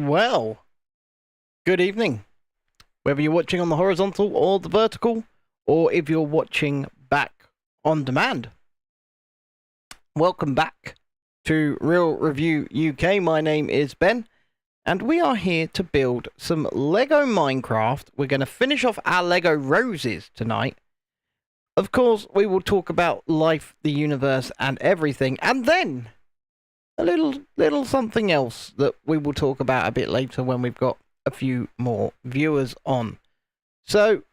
Well, good evening. Whether you're watching on the horizontal or the vertical, or if you're watching back on demand. Welcome back to Real Review UK. My name is Ben, and we are here to build some Lego Minecraft. We're going to finish off our Lego Roses tonight. Of course, we will talk about life, the universe, and everything, and then a little something else that we will talk about a bit later when we've got a few more viewers on. So,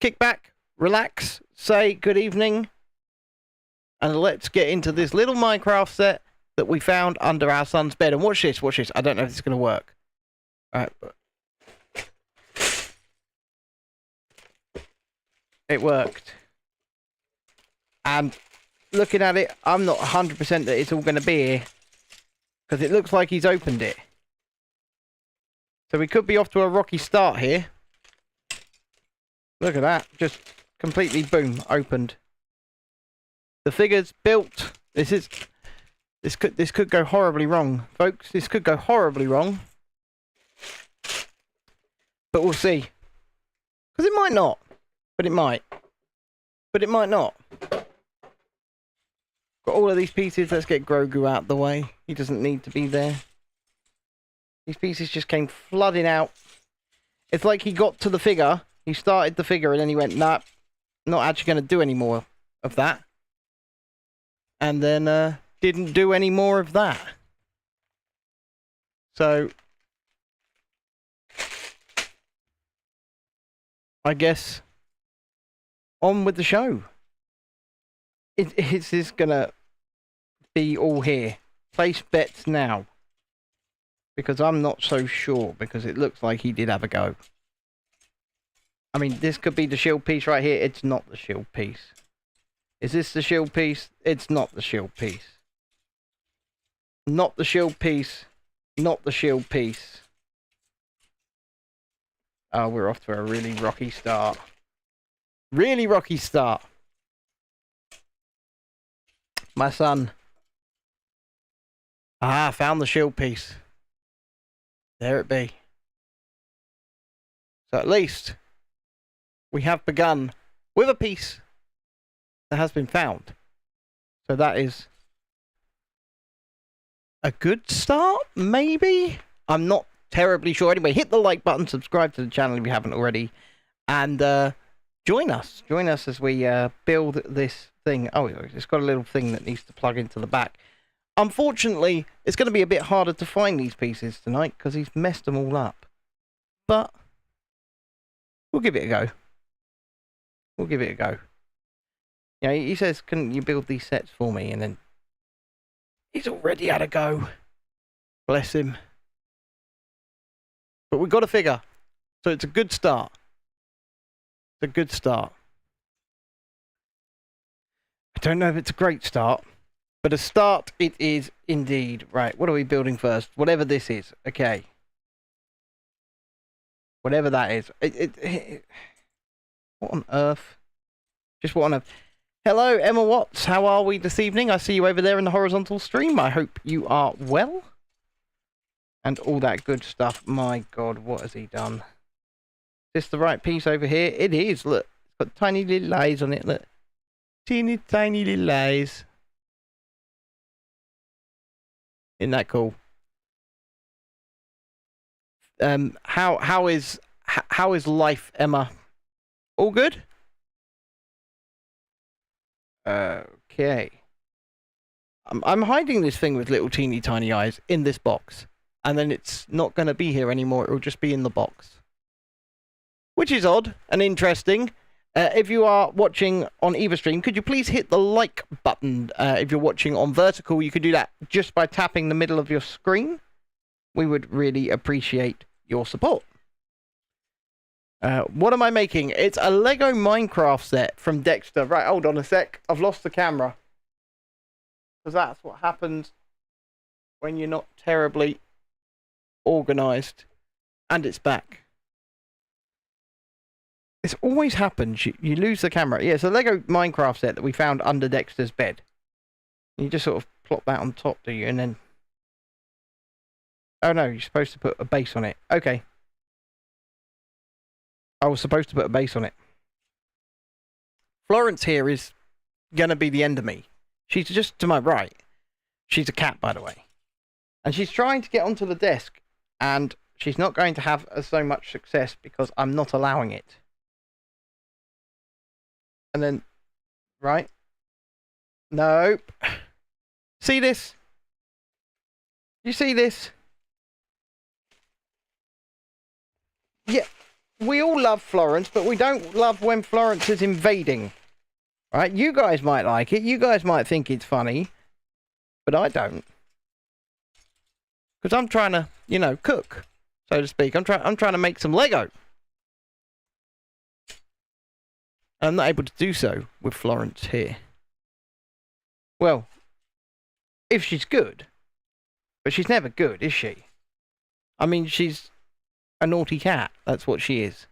kick back, relax, say good evening, and let's get into this little Minecraft set that we found under our son's bed. And watch this, watch this. I don't know if it's going to work. Alright. It worked. And looking at it, I'm not 100% that it's all going to be here, because it looks like he's opened it. So we could be off to a rocky start here. Look at that. Just completely, boom, opened. The figure's built. This could go horribly wrong, folks. This could go horribly wrong. But we'll see. Because it might not. But it might. But it might not. Got all of these pieces. Let's get Grogu out the way. He doesn't need to be there. These pieces just came flooding out. It's like he got to the figure. He started the figure and then he went, nah, not actually going to do any more of that. And then didn't do any more of that. So I guess on with the show. It's just going to be all here. Place bets now. Because I'm not so sure, because it looks like he did have a go. I mean, this could be the shield piece right here. It's not the shield piece. Is this the shield piece? It's not the shield piece. Not the shield piece. Not the shield piece. Oh, we're off to a really rocky start. Really rocky start. My son. Ah, found the shield piece. There it be. So at least we have begun with a piece that has been found. So that is a good start, maybe? I'm not terribly sure. Anyway, hit the like button, subscribe to the channel if you haven't already, and join us. Join us as we build this thing. Oh, it's got a little thing that needs to plug into the back. Unfortunately, it's going to be a bit harder to find these pieces tonight because he's messed them all up. But we'll give it a go. We'll give it a go. You know, he says, "Can you build these sets for me?" And then he's already had a go. Bless him. But we've got a figure. So it's a good start. It's a good start. I don't know if it's a great start. But a start it is indeed. Right, what are we building first? Whatever this is. Okay. Whatever that is. What on earth? Just what on earth? Hello, Emma Watts. How are we this evening? I see you over there in the horizontal stream. I hope you are well. And all that good stuff. My God, what has he done? Is this the right piece over here? It is. Look. It's got tiny little eyes on it. Look. Teeny tiny little eyes. Isn't that cool? How is life, Emma? All good? Okay. I'm hiding this thing with little teeny tiny eyes in this box, and then it's not going to be here anymore. It will just be in the box, which is odd and interesting. If you are watching on either stream, could you please hit the like button? If you're watching on vertical, you could do that just by tapping the middle of your screen. We would really appreciate your support. What am I making? It's a Lego Minecraft set from Dexter. Right, hold on a sec. I've lost the camera. Because that's what happens when you're not terribly organised. And it's back. This always happens. You lose the camera. Yeah, it's a Lego Minecraft set that we found under Dexter's bed. You just sort of plop that on top, do you? And then Oh no, you're supposed to put a base on it. Okay. I was supposed to put a base on it. Florence here is going to be the end of me. She's just to my right. She's a cat, by the way. And she's trying to get onto the desk. And she's not going to have so much success because I'm not allowing it. And then... Right? Nope. See this? You see this? Yeah. We all love Florence, but we don't love when Florence is invading. Right? You guys might like it. You guys might think it's funny. But I don't. Because I'm trying to, you know, cook, so to speak. I'm trying to make some Lego. I'm not able to do so with Florence here. Well, if she's good. But she's never good, is she? I mean, she's a naughty cat. That's what she is.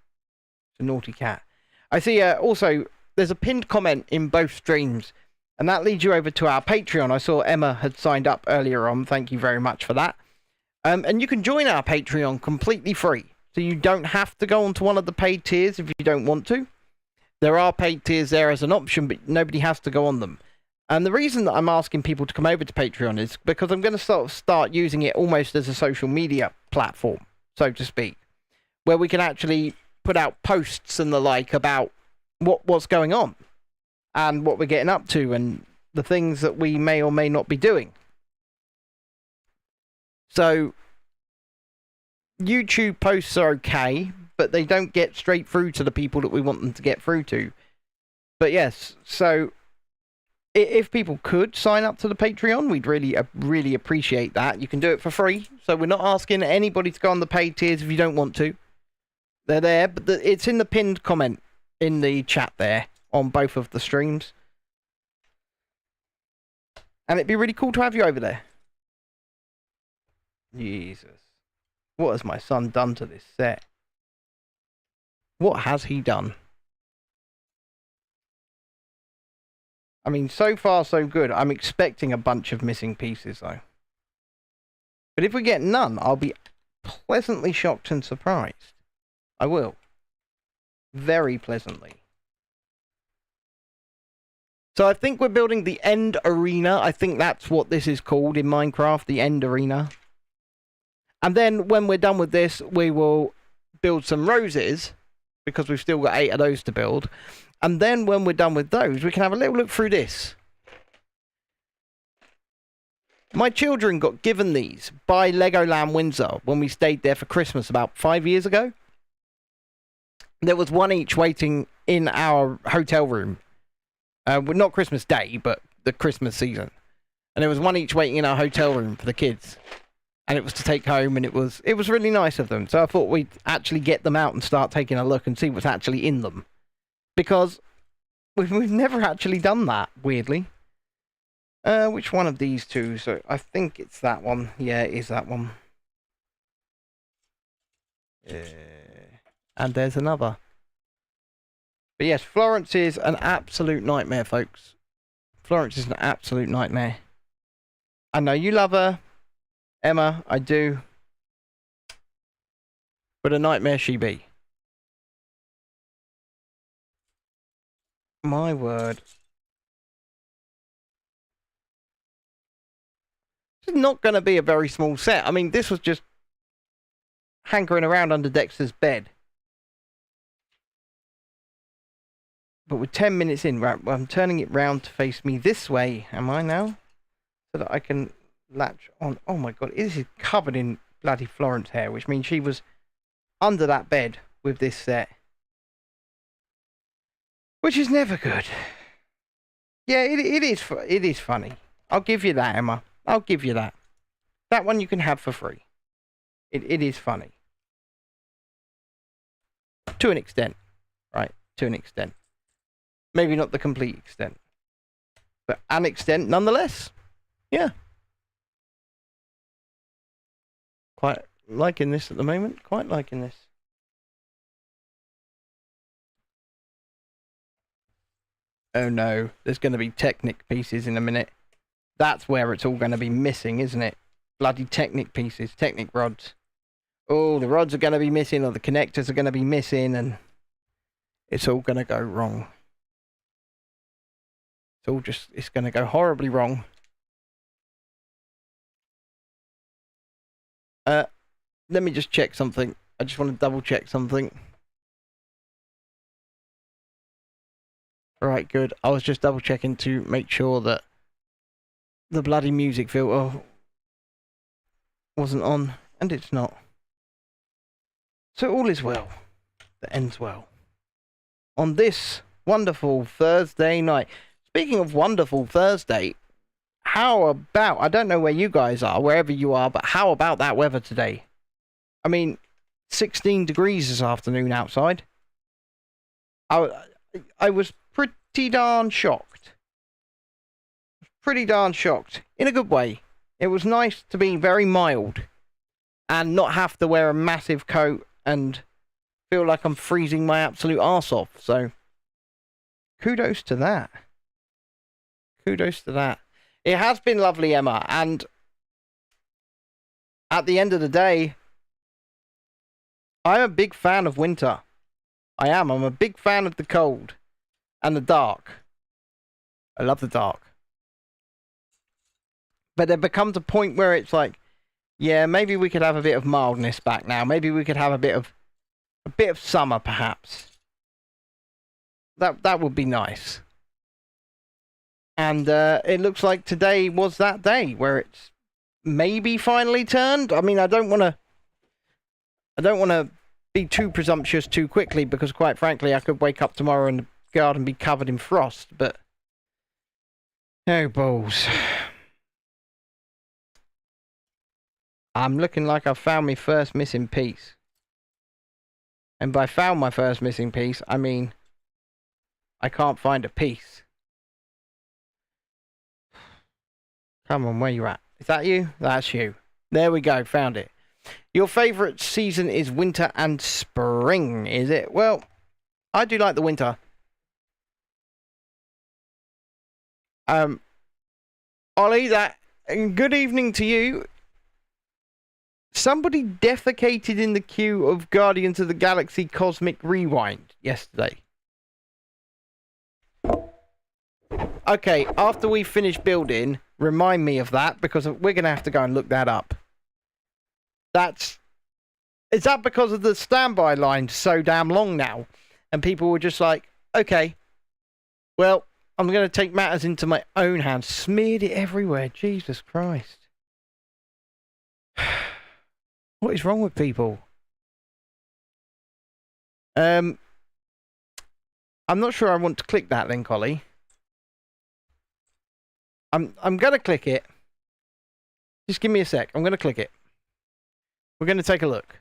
She's a naughty cat. I see also, there's a pinned comment in both streams. And that leads you over to our Patreon. I saw Emma had signed up earlier on. Thank you very much for that. And you can join our Patreon completely free. So you don't have to go onto one of the paid tiers if you don't want to. There are paid tiers there as an option, but nobody has to go on them. And the reason that I'm asking people to come over to Patreon is because I'm going to start using it almost as a social media platform, so to speak, where we can actually put out posts and the like about what's going on and what we're getting up to and the things that we may or may not be doing. So YouTube posts are okay, but they don't get straight through to the people that we want them to get through to. But yes, so if people could sign up to the Patreon, we'd really appreciate that. You can do it for free, so we're not asking anybody to go on the paid tiers if you don't want to. They're there, but it's in the pinned comment in the chat there on both of the streams. And it'd be really cool to have you over there. Jesus. What has my son done to this set? What has he done? I mean, so far so good. I'm expecting a bunch of missing pieces though. But if we get none, I'll be pleasantly shocked and surprised. I will. Very pleasantly. So I think we're building the End Arena. I think that's what this is called in Minecraft, the End Arena. And then when we're done with this, we will build some roses, because we've still got 8 of those to build. And then when we're done with those, we can have a little look through this. My children got given these by Legoland Windsor when we stayed there for Christmas about 5 years ago. There was one each waiting in our hotel room. Well, not Christmas Day, but the Christmas season. And there was one each waiting in our hotel room for the kids. And it was to take home, and it was really nice of them. So I thought we'd actually get them out and start taking a look and see what's actually in them. Because we've never actually done that, weirdly. Which one of these two? So I think it's that one. Yeah, it is that one. And there's another. But yes, Florence is an absolute nightmare, folks. Florence is an absolute nightmare. I know you love her, Emma, I do. But a nightmare she be. My word. This is not going to be a very small set. I mean, this was just hankering around under Dexter's bed. But we're 10 minutes in. Right, well, I'm turning it round to face me this way, am I now? So that I can latch on. Oh my god, this is covered in bloody Florence hair, which means she was under that bed with this set. Which is never good. Yeah, it is funny. I'll give you that, Emma. I'll give you that. That one you can have for free. It is funny. To an extent. Right, to an extent. Maybe not the complete extent. But an extent nonetheless. Yeah. Quite liking this at the moment. Quite liking this. Oh no, there's going to be Technic pieces in a minute. That's where it's all going to be missing, isn't it? bloody Technic pieces, Technic rods. Oh, the rods are going to be missing, or the connectors are going to be missing, and it's all going to go wrong. It's going to go horribly wrong. Let me just check something. I just want to double check something. Alright, good. I was just double checking to make sure that the bloody music filter wasn't on, and it's not. So all is well that ends well. On this wonderful Thursday night. Speaking of wonderful Thursday, how about, I don't know where you guys are, wherever you are, but how about that weather today? I mean, 16 degrees this afternoon outside. I was pretty darn shocked. Pretty darn shocked. In a good way. It was nice to be very mild and not have to wear a massive coat and feel like I'm freezing my absolute arse off. So, kudos to that. Kudos to that. It has been lovely, Emma, and at the end of the day, I'm a big fan of winter. I am. I'm a big fan of the cold and the dark. I love the dark. But there becomes a point where it's like, yeah, maybe we could have a bit of mildness back now. Maybe we could have a bit of summer, perhaps. That would be nice. And it looks like today was that day where it's maybe finally turned. I mean, I don't want to be too presumptuous too quickly, because quite frankly, I could wake up tomorrow and the garden be covered in frost. But oh balls. I'm looking like I've found my first missing piece. And by found my first missing piece, I mean I can't find a piece. Come on, where you at? Is that you? That's you. There we go, found it. Your favourite season is winter and spring, is it? Well, I do like the winter. Ollie, good evening to you. Somebody defecated in the queue of Guardians of the Galaxy Cosmic Rewind yesterday. Okay, after we finish building, remind me of that, because we're going to have to go and look that up. Is that because of the standby line so damn long now? And people were just like, okay, well, I'm going to take matters into my own hands. Smeared it everywhere. Jesus Christ. What is wrong with people? I'm not sure I want to click that link, Ollie. I'm gonna click it. Just give me a sec. I'm gonna click it. We're gonna take a look.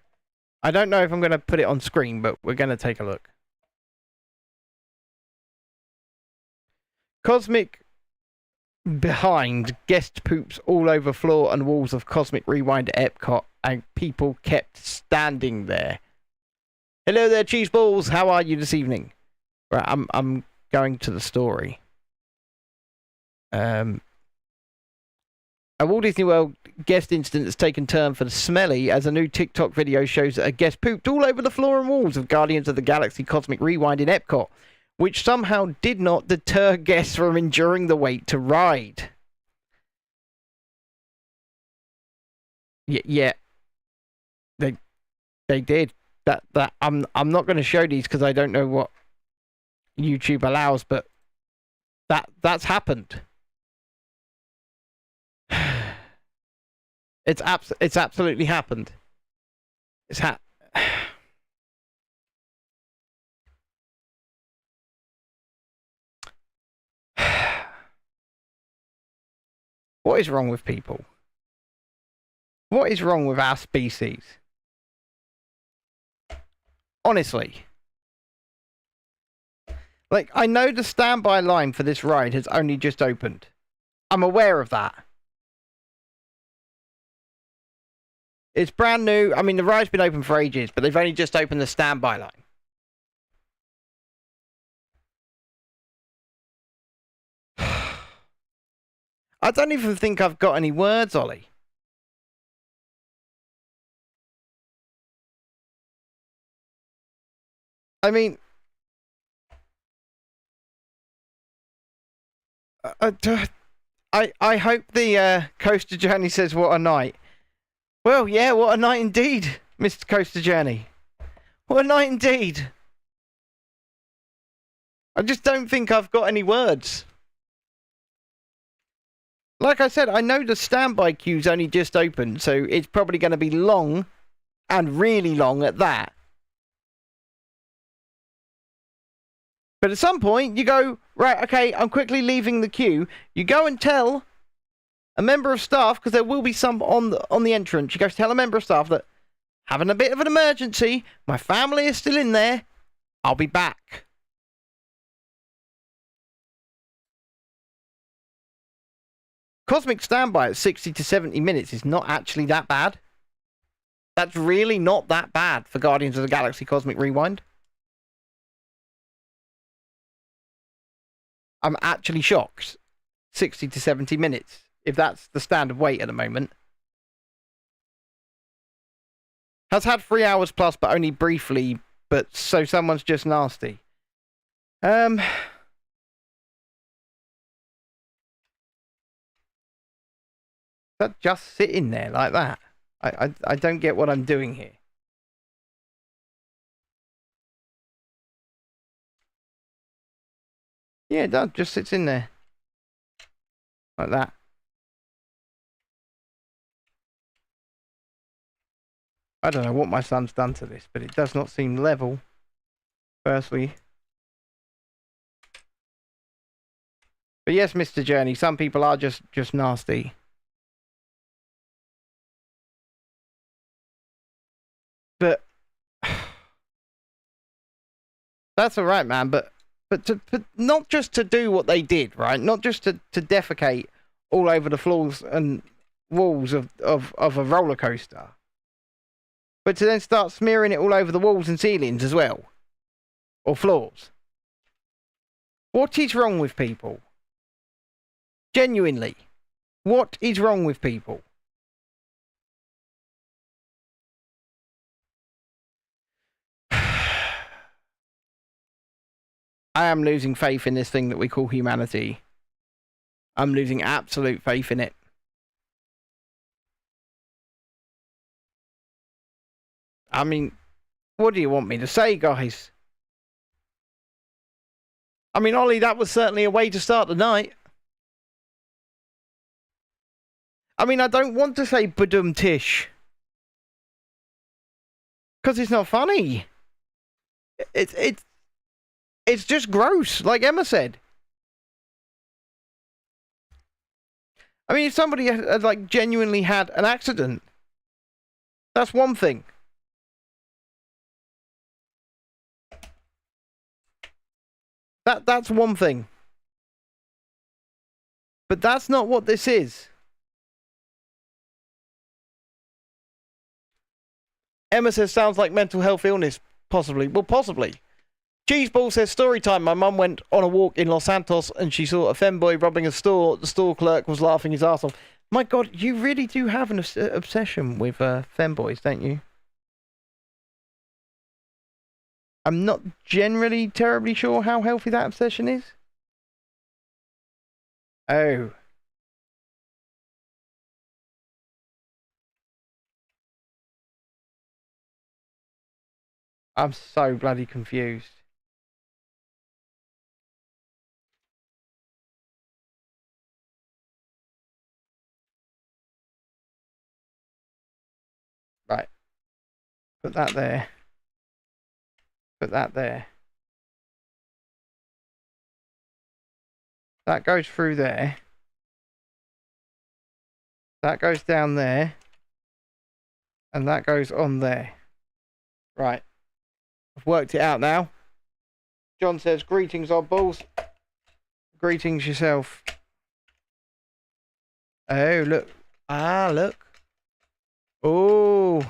I don't know if I'm gonna put it on screen, but we're gonna take a look. Cosmic behind guest poops all over floor and walls of Cosmic Rewind at Epcot, and people kept standing there. Hello there, cheese balls. How are you this evening? Right, I'm going to the story. A Walt Disney World guest incident has taken turn for the smelly as a new TikTok video shows that a guest pooped all over the floor and walls of Guardians of the Galaxy Cosmic Rewind in Epcot, which somehow did not deter guests from enduring the wait to ride. Yeah. They did. I'm not going to show these because I don't know what YouTube allows, but that's happened. It's absolutely happened. What is wrong with people? What is wrong with our species? Honestly. Like, I know the standby line for this ride has only just opened. I'm aware of that. It's brand new. I mean, the ride's been open for ages, but they've only just opened the standby line. I don't even think I've got any words, Ollie. I mean, I hope the Coaster Journey says what a night. Well, yeah, what a night indeed, Mr. Coaster Journey. What a night indeed. I just don't think I've got any words. Like I said, I know the standby queue's only just opened, so it's probably going to be long, and really long at that. But at some point, you go, right, okay, I'm quickly leaving the queue. You go and tell a member of staff, because there will be some on the entrance. You go tell a member of staff that having a bit of an emergency, my family is still in there, I'll be back. Cosmic standby at 60 to 70 minutes is not actually that bad. That's really not that bad for Guardians of the Galaxy Cosmic Rewind. I'm actually shocked. 60 to 70 minutes, if that's the standard wait at the moment. Has had 3 hours plus, but only briefly, but so someone's just nasty. That just sitting there like that. I don't get what I'm doing here. Yeah, that just sits in there. Like that. I don't know what my son's done to this, but it does not seem level. Firstly. But yes, Mr. Journey, some people are just nasty. But that's all right, man. But not just to do what they did, right? Not just to defecate all over the floors and walls of a roller coaster, but to then start smearing it all over the walls and ceilings as well, or floors. What is wrong with people? Genuinely, what is wrong with people? I am losing faith in this thing that we call humanity. I'm losing absolute faith in it. I mean, what do you want me to say, guys? I mean, Ollie, that was certainly a way to start the night. I mean, I don't want to say badum tish. Because it's not funny. It's just gross, like Emma said. I mean, if somebody had like genuinely had an accident, that's one thing. That's one thing. But that's not what this is. Emma says sounds like mental health illness, possibly. Well, possibly. Cheeseball says, story time. My mum went on a walk in Los Santos and she saw a femboy robbing a store. The store clerk was laughing his ass off. My God, you really do have an obsession with femboys, don't you? I'm not generally terribly sure how healthy that obsession is. Oh. I'm so bloody confused. Right. Put that there. Put that there. That goes through there. That goes down there. And that goes on there. Right. I've worked it out now. John says, greetings, oddballs. Greetings yourself. Oh, look. Ah, look. Oh.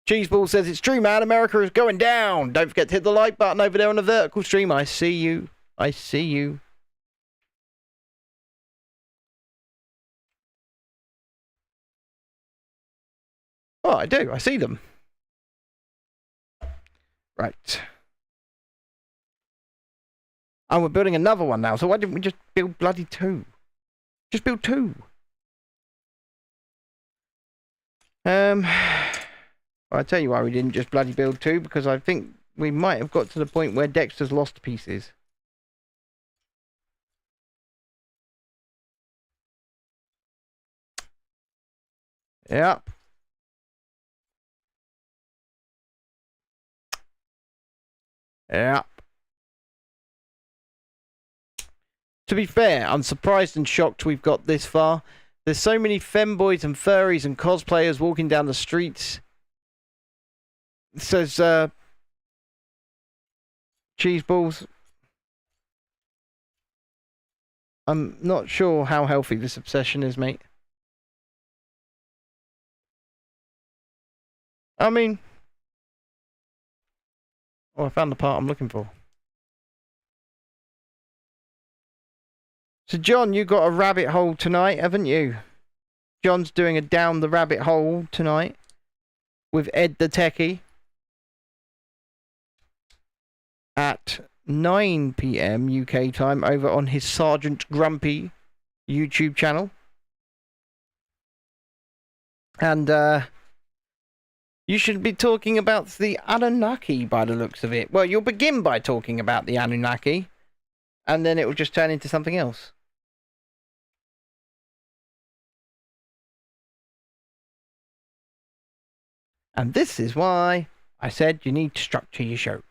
Cheeseball says, it's true, man. America is going down. Don't forget to hit the like button over there on the vertical stream. I see you. I see you. Oh, I do. I see them. Right. And we're building another one now, so why didn't we just build bloody 2? Just build 2. I'll tell you why we didn't just bloody build 2, because I think we might have got to the point where Dexter's lost pieces. Yep. Yep. To be fair, I'm surprised and shocked we've got this far. There's so many femboys and furries and cosplayers walking down the streets. It says, cheese balls. I'm not sure how healthy this obsession is, mate. I mean... Oh, I found the part I'm looking for. So, John, you got a rabbit hole tonight, haven't you? John's doing a Down the Rabbit Hole tonight with Ed the Techie at 9 PM UK time over on his Sergeant Grumpy YouTube channel. And you should be talking about the Anunnaki by the looks of it. Well, you'll begin by talking about the Anunnaki, and then it will just turn into something else. And this is why I said you need to structure your shows.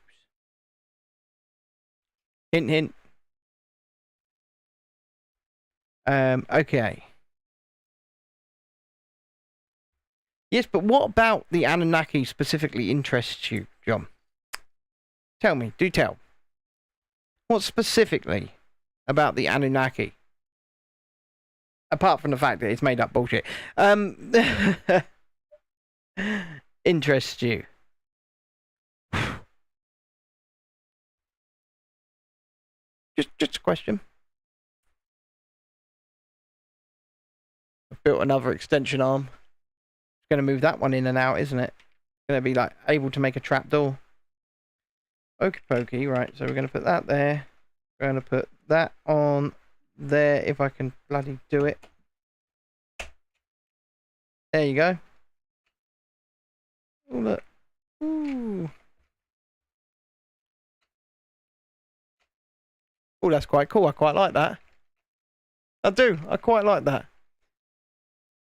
Hint, hint. Okay. Yes, but what about the Anunnaki specifically interests you, John? Tell me, do tell. What specifically about the Anunnaki? Apart from the fact that it's made up bullshit. Interests you? Just a question. I've built another extension arm. It's going to move that one in and out, isn't it? Going to be like able to make a trapdoor. Okie pokey, right, so we're going to put that there. We're going to put that on there if I can bloody do it. There you go. Oh, look. Ooh. Oh, that's quite cool. I quite like that. I do. I quite like that.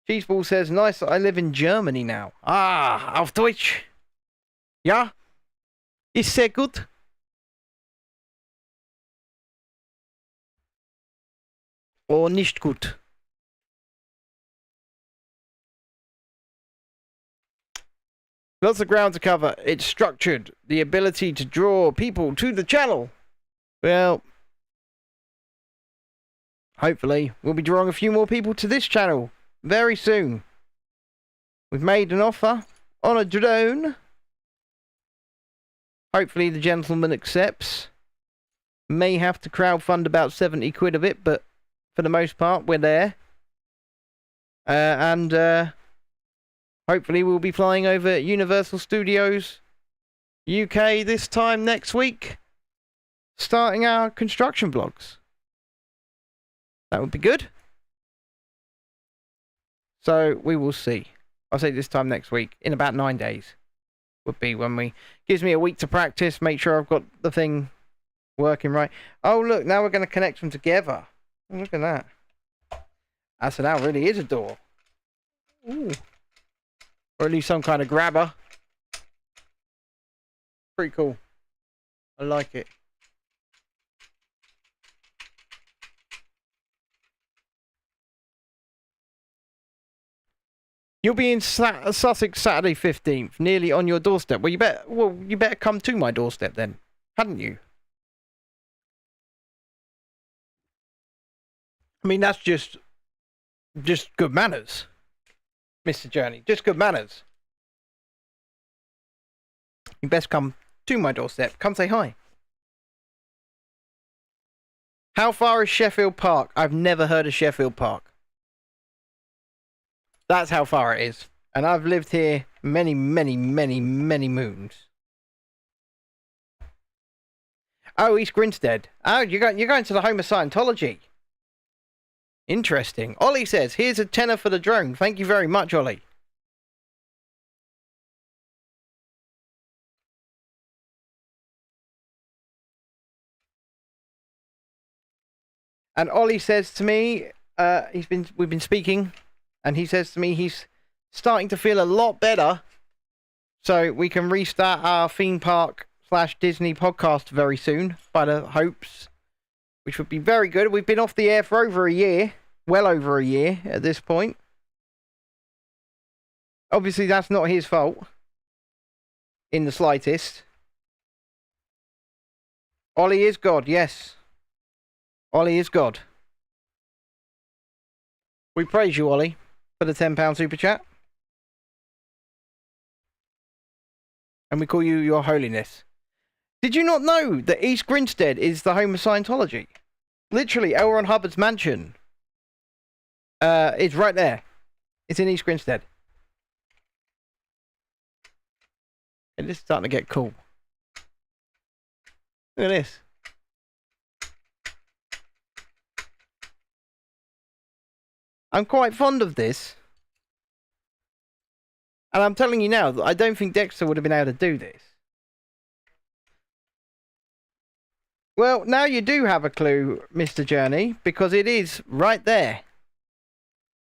Cheeseball says, nice that I live in Germany now. Ah, auf Deutsch. Ja? Ist sehr gut. Or nicht gut. Lots of ground to cover. It's structured. The ability to draw people to the channel. Well, hopefully we'll be drawing a few more people to this channel very soon. We've made an offer on a drone. Hopefully the gentleman accepts. May have to crowdfund about 70 quid of it, but for the most part we're there. Hopefully we'll be flying over Universal Studios UK this time next week, starting our construction vlogs. That would be good. So we will see. I'll say this time next week, in about 9 days, would be when we... Gives me a week to practice, make sure I've got the thing working right. Oh look, now we're going to connect them together. Oh, look at that. So now really is a door. Ooh. Or at least some kind of grabber. Pretty cool. I like it. You'll be in Sussex Saturday 15th, nearly on your doorstep. Well, you better come to my doorstep then, hadn't you? I mean, that's just good manners, Mr. Journey. Just good manners. You best come to my doorstep. Come say hi. How far is Sheffield Park? I've never heard of Sheffield Park. That's how far it is. And I've lived here many, many, many, many moons. Oh, East Grinstead. Oh, you're going to the home of Scientology. Interesting. Ollie says, here's a tenner for the drone. Thank you very much, Ollie. And Ollie says to me, we've been speaking, and he says to me he's starting to feel a lot better, so we can restart our theme park / Disney podcast very soon, by the hopes, which would be very good. We've been off the air for over a year, well over a year at this point. Obviously, that's not his fault in the slightest. Ollie is God, yes. Ollie is God. We praise you, Ollie, for the £10 super chat. And we call you Your Holiness. Did you not know that East Grinstead is the home of Scientology? Literally, L. Ron Hubbard's mansion is right there. It's in East Grinstead. And this is starting to get cool. Look at this. I'm quite fond of this. And I'm telling you now that I don't think Dexter would have been able to do this. Well, now you do have a clue, Mr. Journey, because it is right there.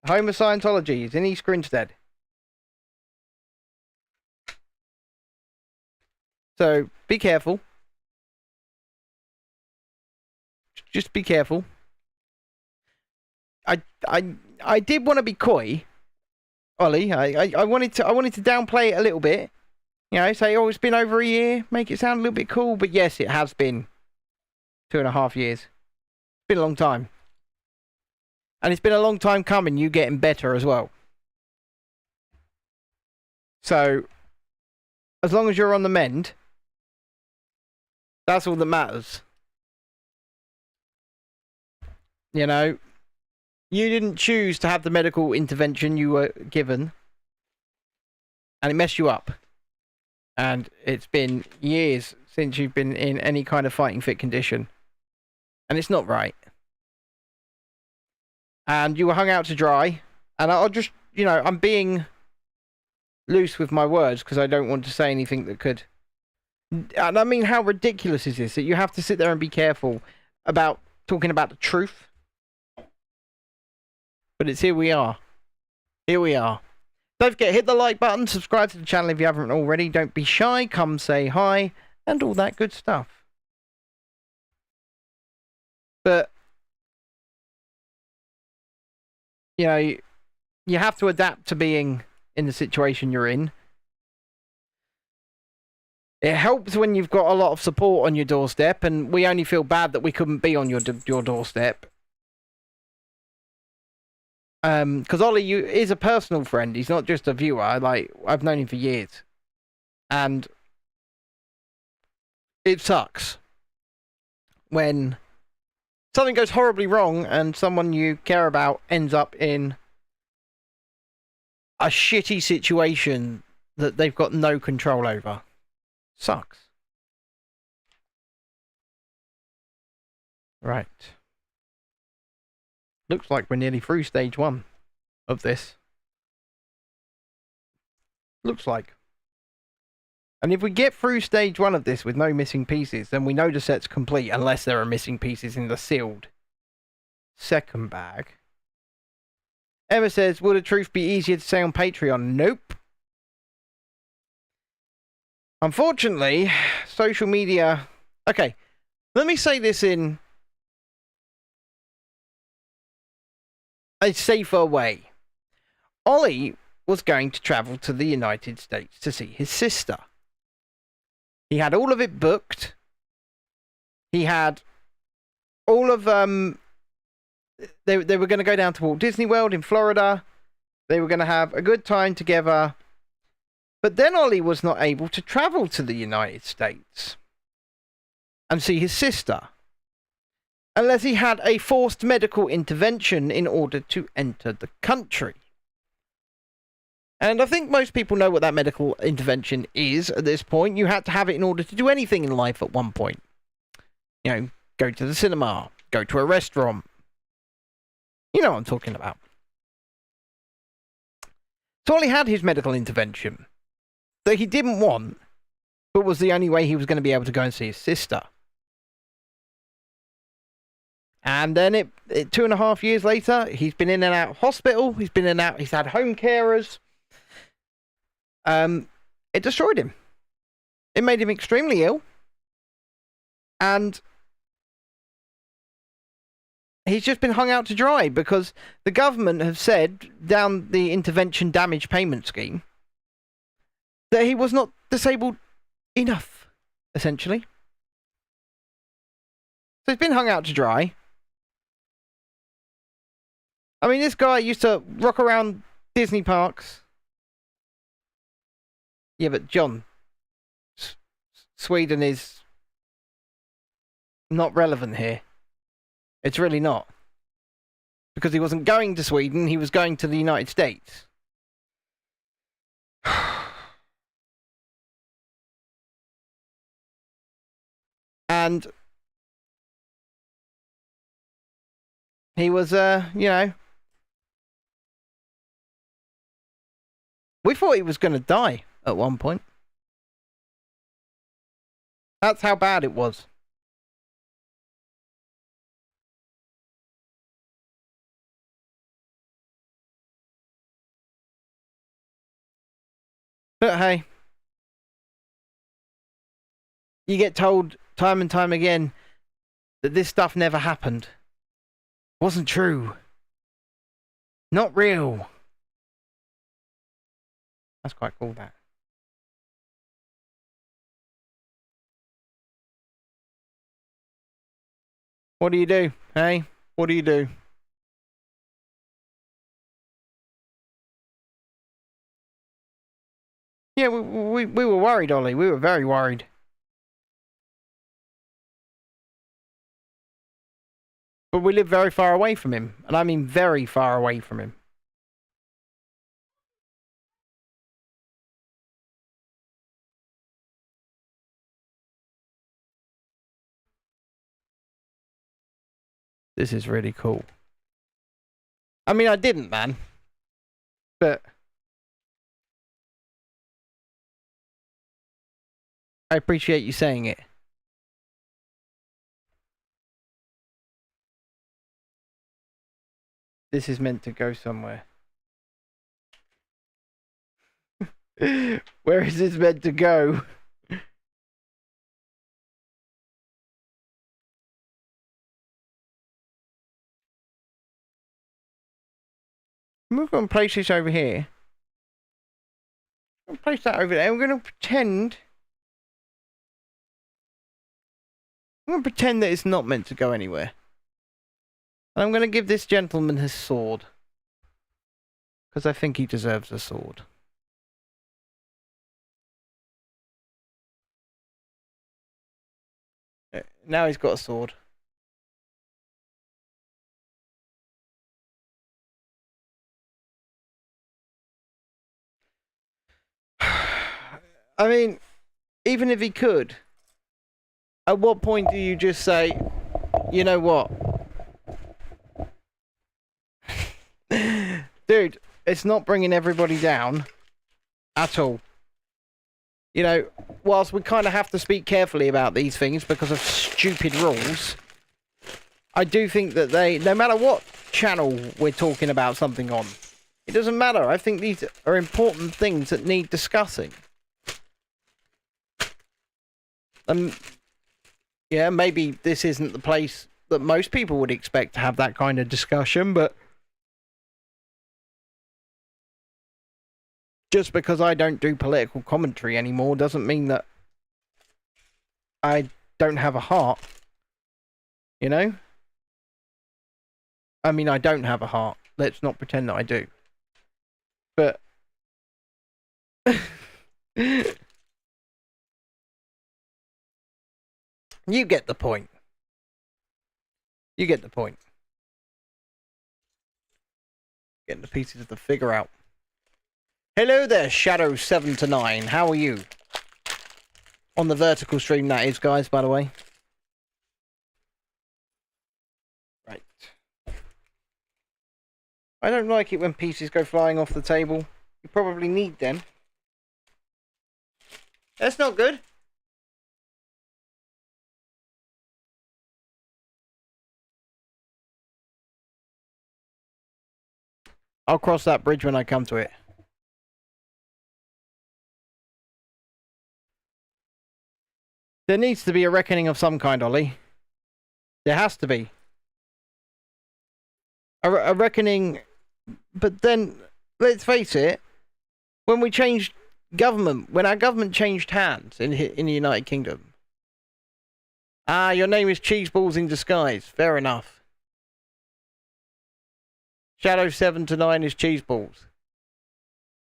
Home of Scientology is in East Grinstead. So, be careful. Just be careful. I did want to be coy, Ollie. I wanted to downplay it a little bit. You know, say, oh, it's been over a year, make it sound a little bit cool. But yes, it has been 2.5 years. It's been a long time. And it's been a long time coming, you getting better as well. So, as long as you're on the mend, that's all that matters. You know, you didn't choose to have the medical intervention you were given, and it messed you up. And it's been years since you've been in any kind of fighting fit condition. And it's not right. And you were hung out to dry. And I'll just, you know, I'm being loose with my words because I don't want to say anything that could... And I mean, how ridiculous is this? That you have to sit there and be careful about talking about the truth. But it's here we are. Here we are. Don't forget, hit the like button, subscribe to the channel if you haven't already. Don't be shy, come say hi, and all that good stuff. But, you know, you have to adapt to being in the situation you're in. It helps when you've got a lot of support on your doorstep, and we only feel bad that we couldn't be on your doorstep. Because Ollie is a personal friend. He's not just a viewer. Like, I've known him for years. And it sucks when something goes horribly wrong and someone you care about ends up in a shitty situation that they've got no control over. Sucks. Right. Looks like we're nearly through stage 1 of this. Looks like. And if we get through stage 1 of this with no missing pieces, then we know the set's complete, unless there are missing pieces in the sealed second bag. Emma says, will the truth be easier to say on Patreon? Nope. Unfortunately, social media... Okay, let me say this in a safer way. Ollie was going to travel to the United States to see his sister. He had all of it booked. He had all of they were going to go down to Walt Disney World in Florida. They were going to have a good time together. But then Ollie was not able to travel to the United States and see his sister unless he had a forced medical intervention in order to enter the country. And I think most people know what that medical intervention is at this point. You had to have it in order to do anything in life at one point. You know, go to the cinema, go to a restaurant. You know what I'm talking about. So Ollie had his medical intervention that he didn't want, but was the only way he was going to be able to go and see his sister. And then 2.5 years later, he's been in and out of hospital. He's been in and out. He's had home carers. It destroyed him. It made him extremely ill. And he's just been hung out to dry because the government have said down the intervention damage payment scheme that he was not disabled enough, essentially. So he's been hung out to dry. I mean, this guy used to rock around Disney parks. Yeah, but John, Sweden is not relevant here. It's really not. Because he wasn't going to Sweden, he was going to the United States. And he was, you know, we thought he was going to die at one point. That's how bad it was. But hey, you get told time and time again that this stuff never happened. Wasn't true. Not real. That's quite cool, that. What do you do, hey? What do you do? Yeah, we were worried, Ollie. We were very worried. But we live very far away from him. And I mean very far away from him. This is really cool. I mean, I didn't, man. But I appreciate you saying it. This is meant to go somewhere. Where is this meant to go? We're going to place this over here. We'll place that over there. We're going to pretend. I'm going to pretend that it's not meant to go anywhere. And I'm going to give this gentleman his sword. Because I think he deserves a sword. Now he's got a sword. I mean, even if he could, at what point do you just say, you know what? Dude, it's not bringing everybody down at all. You know, whilst we kind of have to speak carefully about these things because of stupid rules, I do think that no matter what channel we're talking about something on, it doesn't matter. I think these are important things that need discussing. Yeah, maybe this isn't the place that most people would expect to have that kind of discussion, but just because I don't do political commentary anymore doesn't mean that I don't have a heart. You know? I mean, I don't have a heart. Let's not pretend that I do. But you get the point. You get the point. Getting the pieces of the figure out. Hello there, Shadow7 to 9. How are you? On the vertical stream, that is, guys, by the way. I don't like it when pieces go flying off the table. You probably need them. That's not good. I'll cross that bridge when I come to it. There needs to be a reckoning of some kind, Ollie. There has to be. A reckoning. But then, let's face it, when we changed government, when our government changed hands in the United Kingdom. Ah, your name is Cheeseballs in disguise. Fair enough. Shadow 7 to 9 is Cheeseballs.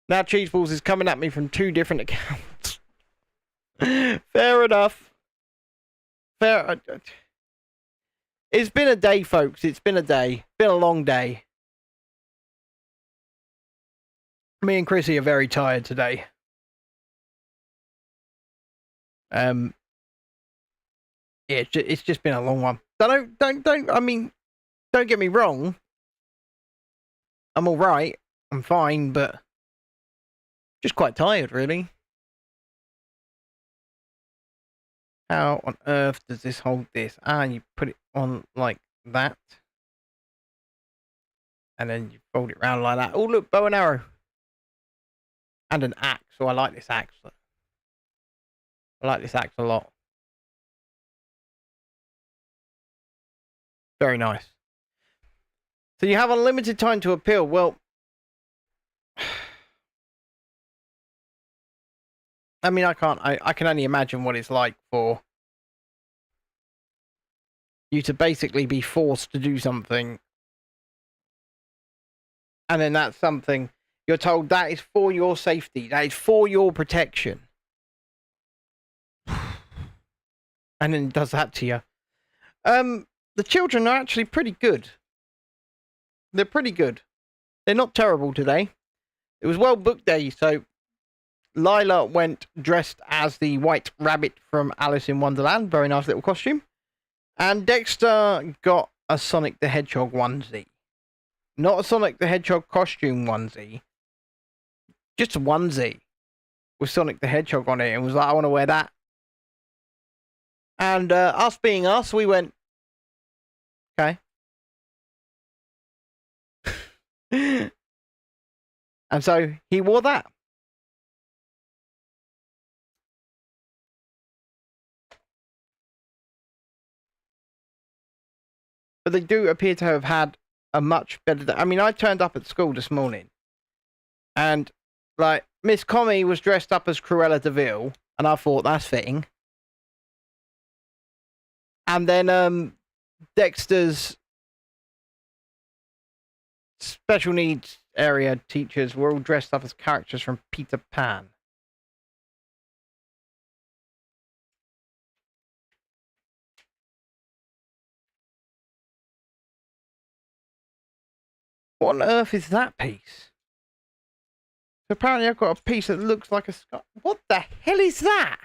Now Cheeseballs is coming at me from 2 different accounts. Fair enough. Fair. It's been a day, folks. It's been a day. Been a long day. Me and Chrissy are very tired today. Yeah, it's just been a long one. I mean, don't get me wrong. I'm all right. I'm fine, but just quite tired, really. How on earth does this hold this? Ah, you put it on like that. And then you fold it around like that. Oh, look, bow and arrow. And an axe. So I like this axe. I like this axe a lot. Very nice. So you have unlimited time to appeal. Well, I mean, I can only imagine what it's like for you to basically be forced to do something. And then that's something you're told that is for your safety. That is for your protection. And then it does that to you. The children are actually pretty good. They're pretty good. They're not terrible today. It was well booked day, so Lila went dressed as the White Rabbit from Alice in Wonderland. Very nice little costume. And Dexter got a Sonic the Hedgehog onesie. Not a Sonic the Hedgehog costume onesie. Just a onesie with Sonic the Hedgehog on it. And was like, I want to wear that. And us being us, we went, okay. And so he wore that. But they do appear to have had a much better day. I mean, I turned up at school this morning. And, like, Miss Comey was dressed up as Cruella de Vil. And I thought, that's fitting. And then Dexter's special needs area teachers were all dressed up as characters from Peter Pan. What on earth is that piece? So apparently I've got a piece that looks like a sky. What the hell is that?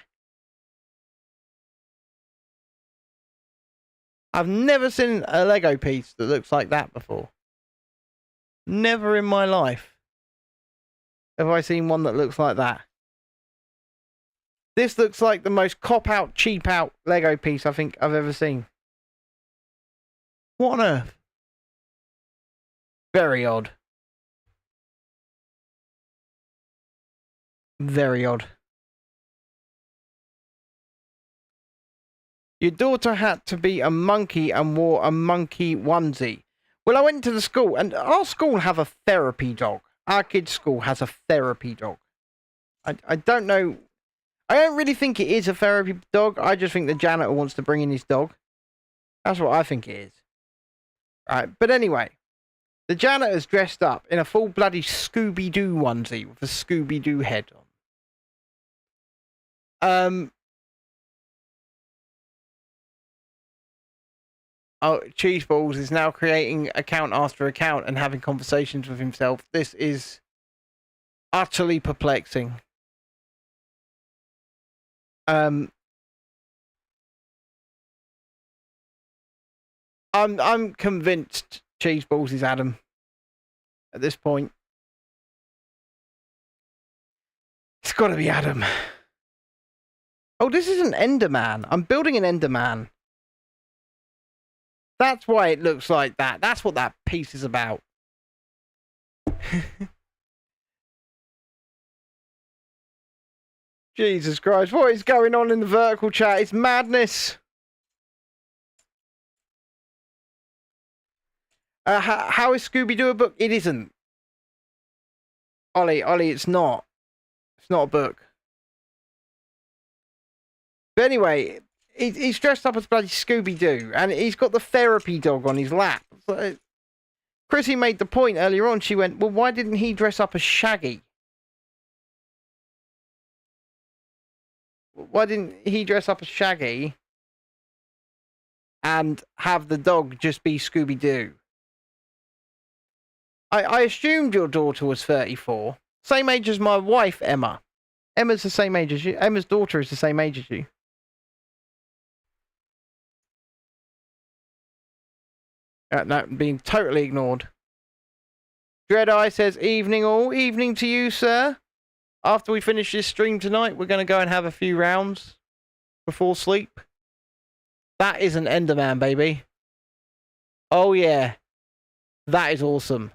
I've never seen a Lego piece that looks like that before. Never in my life have I seen one that looks like that. This looks like the most cop-out, cheap-out Lego piece I think I've ever seen. What on earth? Very odd. Very odd. Your daughter had to be a monkey and wore a monkey onesie. Well, I went to the school, and our school have a therapy dog. Our kids' school has a therapy dog. I don't know. I don't really think it is a therapy dog. I just think the janitor wants to bring in his dog. That's what I think it is. Right, but anyway. The janitor's dressed up in a full bloody Scooby-Doo onesie with a Scooby-Doo head on. Oh, Cheeseballs is now creating account after account and having conversations with himself. This is utterly perplexing. I'm convinced Cheeseballs is Adam. at this point. It's got to be Adam. Oh, this is an Enderman. I'm building an Enderman. That's why it looks like that. That's what that piece is about. Jesus Christ, what is going on in the vertical chat? It's madness. How is Scooby-Doo a book? It isn't. Ollie, it's not. It's not a book. But anyway, he's dressed up as bloody Scooby-Doo, and he's got the therapy dog on his lap. Chrissy made the point earlier on. She went, well, why didn't he dress up as Shaggy? Why didn't he dress up as Shaggy and have the dog just be Scooby-Doo? I assumed your daughter was 34. Same age as my wife, Emma. Emma's the same age as you. Emma's daughter is the same age as you. No, being totally ignored. Dreadeye says, evening all. Evening to you, sir. After we finish this stream tonight, we're going to go and have a few rounds before sleep. That is an Enderman, baby. Oh, yeah. That is awesome.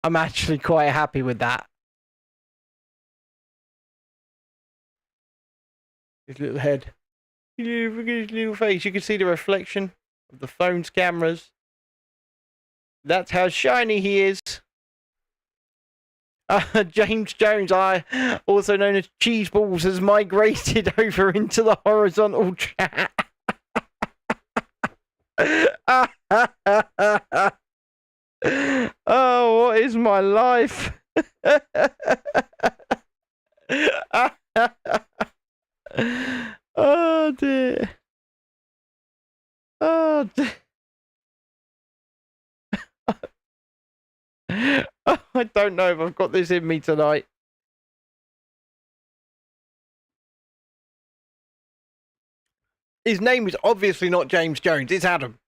I'm actually quite happy with that. His little head. Look at his little face. You can see the reflection of the phone's cameras. That's how shiny he is. James Jones, also known as Cheeseballs, has migrated over into the horizontal chat. Oh, what is my life? Oh dear. Oh dear. I don't know if I've got this in me tonight. His name is obviously not James Jones. It's Adam.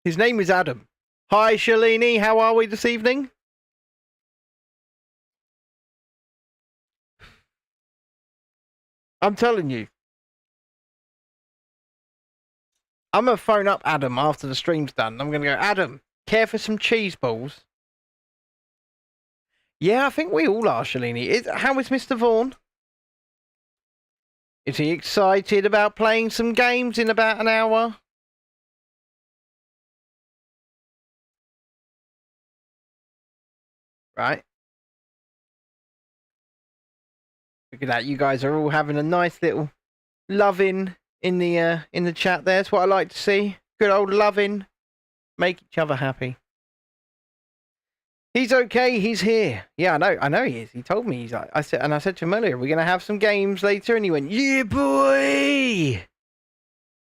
His name is Adam. Hi, Shalini. How are we this evening? I'm telling you. I'm going to phone up Adam after the stream's done. I'm going to go, Adam, care for some cheese balls? Yeah, I think we all are, Shalini. How is Mr. Vaughan? Is he excited about playing some games in about an hour? Right. Look at that. You guys are all having a nice little loving in the chat there. That's what I like to see. Good old loving. Make each other happy. He's okay. He's here. Yeah, I know he is. He told me I said to him earlier, we're gonna have some games later, and he went, "Yeah, boy,"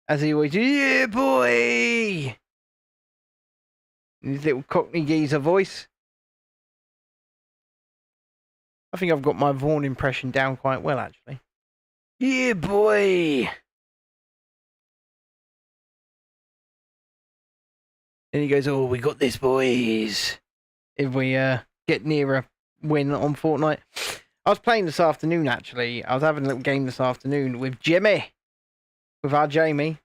as he always, "Yeah, boy." In his little Cockney geezer voice. I think I've got my Vaughan impression down quite well, actually. Yeah, boy. And he goes, "Oh, we got this, boys." If we get near a win on Fortnite. I was playing this afternoon, actually. I was having a little game this afternoon with Jimmy. With our Jamie.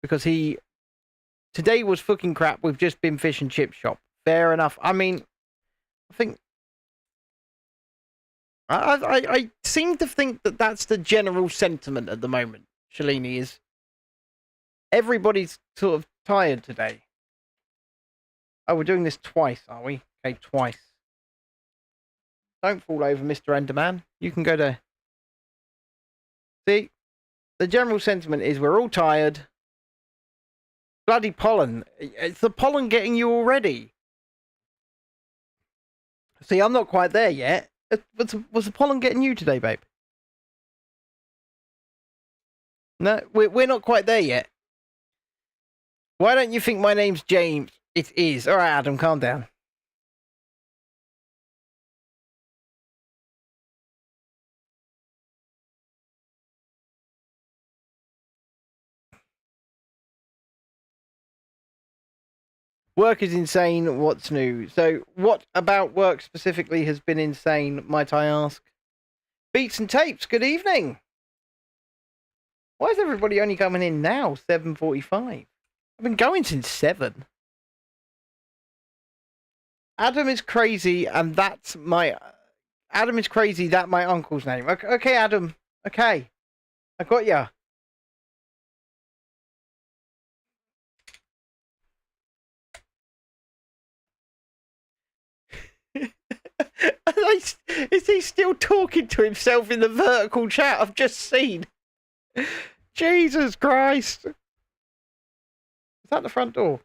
Because today was fucking crap. We've just been fish and chip shop. Fair enough. I mean, I think... I seem to think that that's the general sentiment at the moment, Shalini, is everybody's sort of tired today. Oh, we're doing this twice, are we? Okay, twice. Don't fall over, Mr. Enderman. You can go to... See? The general sentiment is we're all tired. Bloody pollen. It's the pollen getting you already. See, I'm not quite there yet. Was the pollen getting you today, babe? No, we're not quite there yet. Why don't you think my name's James? It is. All right, Adam, calm down. Work is insane. What's new? So, what about work specifically has been insane, might I ask? Beats and tapes, good evening. Why is everybody only coming in now? 7:45. I've been going since 7. Adam is crazy, and that's my... Adam is crazy, that my uncle's name. Okay, Adam. Okay. I got ya. Is he still talking to himself in the vertical chat I've just seen? Jesus Christ. Is that the front door?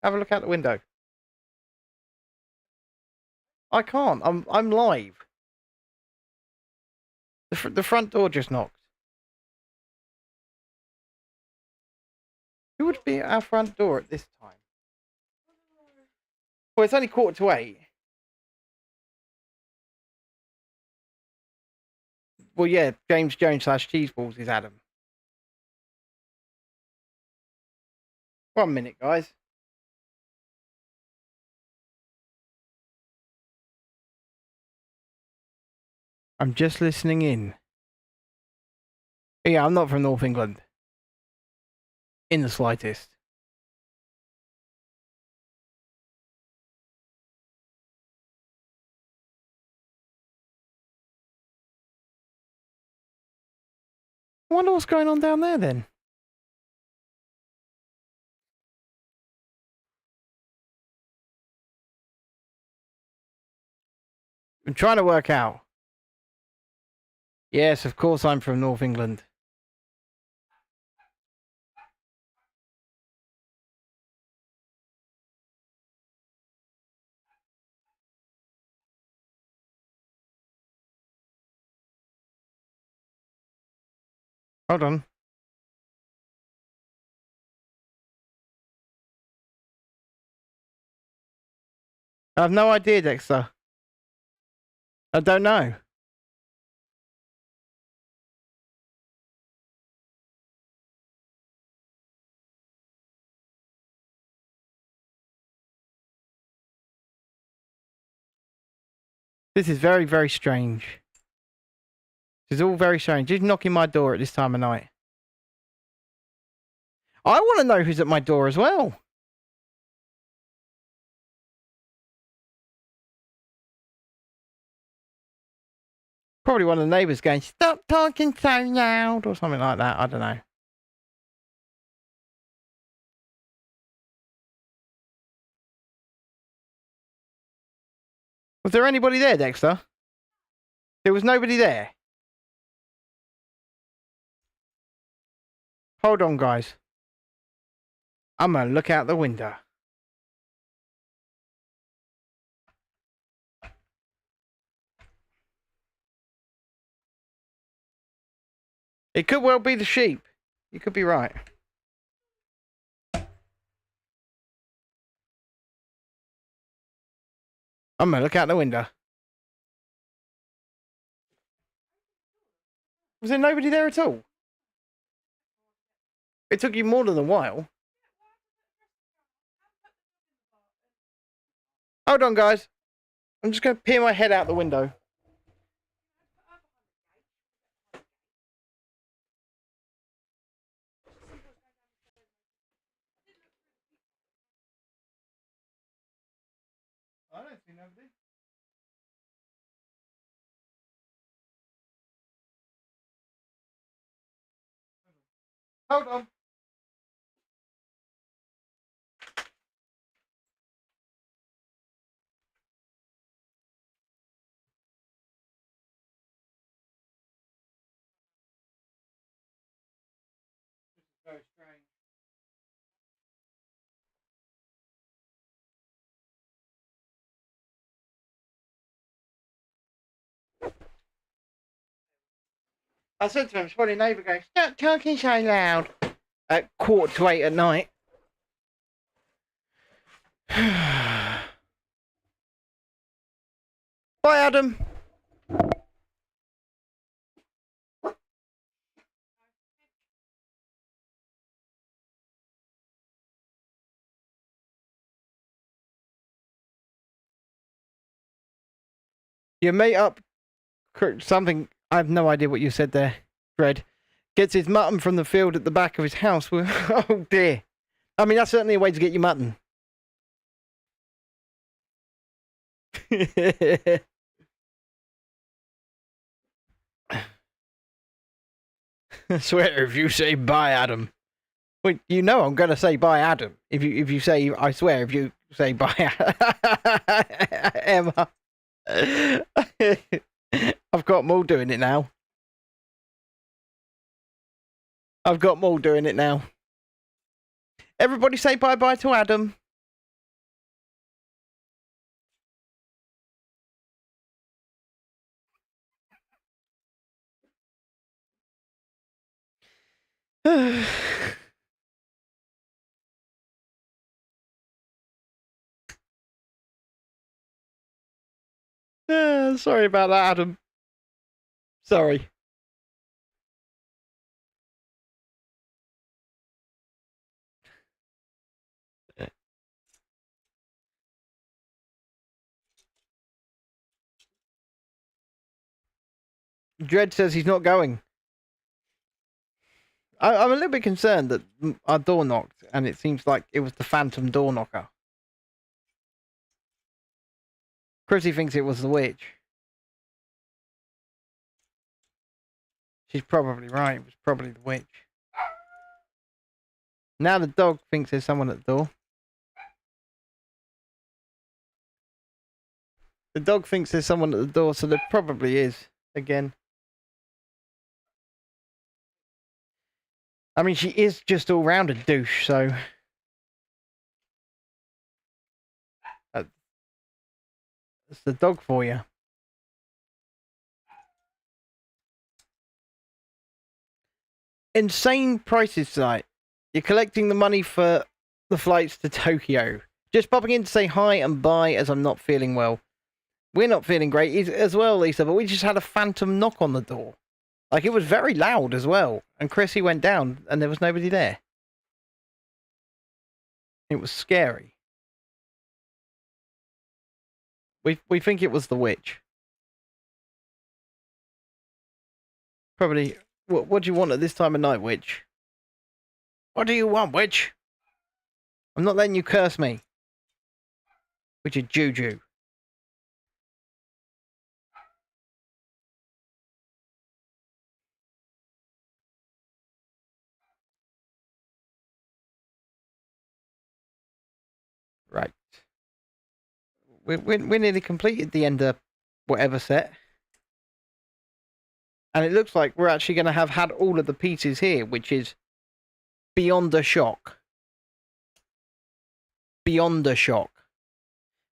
Have a look out the window. I can't. I'm live. The front door just knocked. Who would be at our front door at this time? Well, it's only 7:45. Well, yeah, James Jones / Cheeseballs is Adam. 1 minute, guys. I'm just listening in. Yeah, I'm not from North England. In the slightest. I wonder what's going on down there then. I'm trying to work out. Yes, of course I'm from North England. Hold on. I have no idea, Dexter. I don't know. This is very, very strange. This is all very strange. Who's knocking my door at this time of night? I want to know who's at my door as well. Probably one of the neighbours going, "Stop talking so loud," or something like that. I don't know. Was there anybody there, Dexter? There was nobody there. Hold on, guys. I'm going to look out the window. It could well be the sheep. You could be right. I'm going to look out the window. Was there nobody there at all? It took you more than a while. Hold on, guys. I'm just going to peer my head out the window. I don't see nobody. Hold on. This is very strange. I said to him, it's probably a neighbour going, "Stop talking so loud," at 7:45 at night. Bye, Adam. Your mate up something. I have no idea what you said there, Fred. Gets his mutton from the field at the back of his house. Oh dear. I mean, that's certainly a way to get your mutton. I swear if you say bye, Adam. Well, you know I'm gonna say bye, Adam. If you say I swear if you say bye, Emma. I've got Maul doing it now. I've got Maul doing it now. Everybody say bye-bye to Adam. Sorry about that, Adam. Sorry. Dread says he's not going. I'm a little bit concerned that our door knocked, and it seems like it was the phantom door knocker. Chrissy thinks it was the witch. She's probably right. It was probably the witch. Now the dog thinks there's someone at the door. The dog thinks there's someone at the door, so there probably is, again. I mean, she is just all round a douche, so... That's the dog for you. Insane prices tonight. You're collecting the money for the flights to Tokyo. Just popping in to say hi and bye as I'm not feeling well. We're not feeling great as well, Lisa, but we just had a phantom knock on the door. Like, it was very loud as well. And Chrissy went down and there was nobody there. It was scary. We think it was the witch. Probably. What do you want at this time of night, witch? What do you want, witch? I'm not letting you curse me. Which is Juju. Right. We're nearly completed the end of whatever set. And it looks like we're actually going to have had all of the pieces here, which is beyond a shock. Beyond a shock.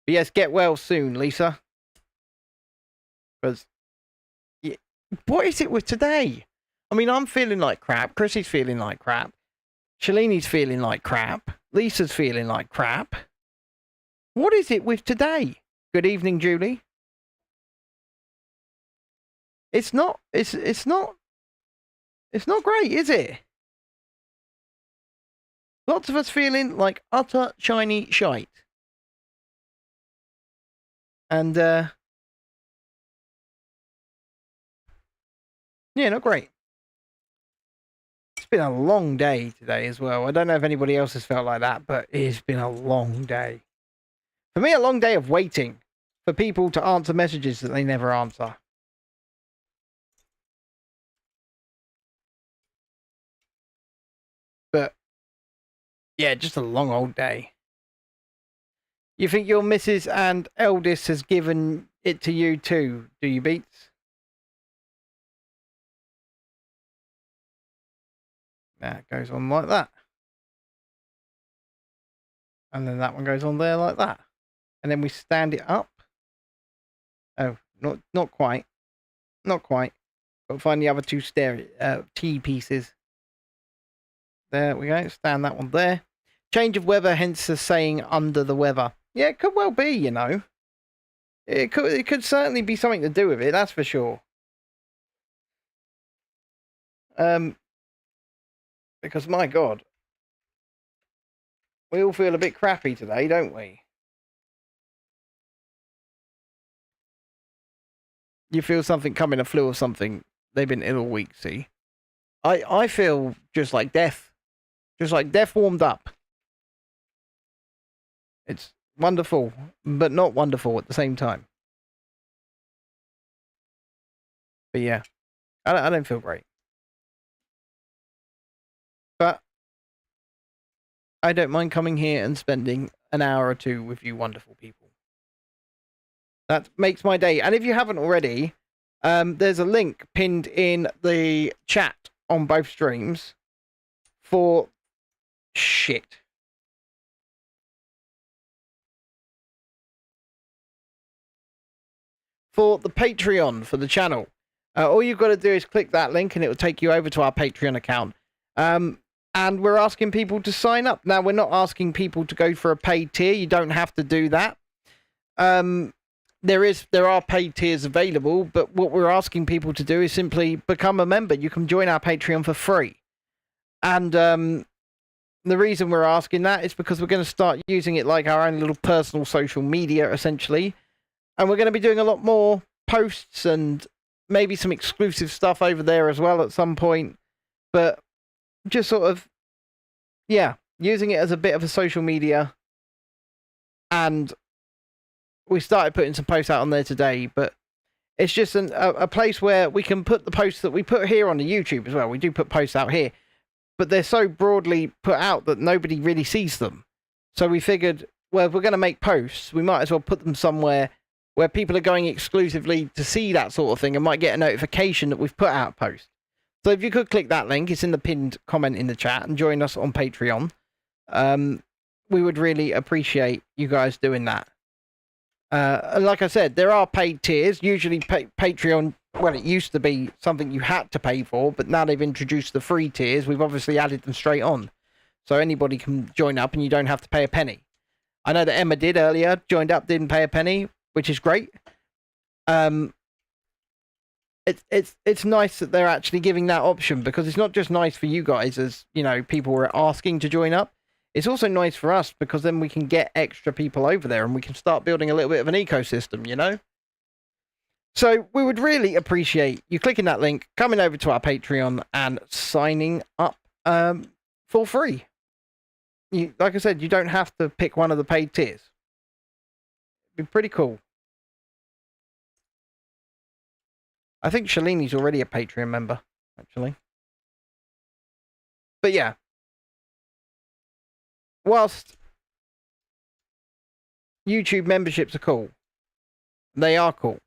But yes, get well soon, Lisa. Because, yeah, what is it with today? I mean, I'm feeling like crap. Chrissy's feeling like crap. Shalini's feeling like crap. Lisa's feeling like crap. What is it with today? Good evening, Julie. It's not great, is it? Lots of us feeling like utter shiny shite. And, yeah, not great. It's been a long day today as well. I don't know if anybody else has felt like that, but it's been a long day. For me, a long day of waiting for people to answer messages that they never answer. But, yeah, just a long old day. You think your missus and eldest has given it to you too, do you, Beats? That goes on like that. And then that one goes on there like that. And then we stand it up. Oh, not quite. Not quite. But find the other two T pieces. There we go. Stand that one there. Change of weather, hence the saying under the weather. Yeah, it could well be, you know. It could certainly be something to do with it, that's for sure. Because my God, we all feel a bit crappy today, don't we? you feel something coming, a flu or something. They've been ill all week, see? I feel just like death. Just like death warmed up. It's wonderful, but not wonderful at the same time. But yeah, I don't feel great. But I don't mind coming here and spending an hour or two with you wonderful people. That makes my day. And if you haven't already, there's a link pinned in the chat on both streams for shit. For the Patreon for the channel. All you've got to do is click that link and it will take you over to our Patreon account. And we're asking people to sign up. Now, we're not asking people to go for a paid tier. You don't have to do that. There are paid tiers available, but what we're asking people to do is simply become a member. You can join our Patreon for free. And the reason we're asking that is because we're going to start using it like our own little personal social media, essentially. And we're going to be doing a lot more posts and maybe some exclusive stuff over there as well at some point. But just sort of, yeah, using it as a bit of a social media. And we started putting some posts out on there today, but it's just a place where we can put the posts that we put here on the YouTube as well. We do put posts out here, but they're so broadly put out that nobody really sees them. So we figured, well, if we're going to make posts, we might as well put them somewhere where people are going exclusively to see that sort of thing and might get a notification that we've put out a post. So if you could click that link, it's in the pinned comment in the chat, and join us on Patreon. We would really appreciate you guys doing that. Like I said, there are paid tiers. Usually Patreon, well, it used to be something you had to pay for, but now they've introduced the free tiers. We've obviously added them straight on. So anybody can join up and you don't have to pay a penny. I know that Emma did earlier, joined up, didn't pay a penny, which is great. It's nice that they're actually giving that option, because it's not just nice for you guys as, you know, people are asking to join up. It's also nice for us because then we can get extra people over there and we can start building a little bit of an ecosystem, you know? So we would really appreciate you clicking that link, coming over to our Patreon and signing up for free. Like I said, you don't have to pick one of the paid tiers. It'd be pretty cool. I think Shalini's already a Patreon member, actually. But yeah. Whilst YouTube memberships are cool, they are cool.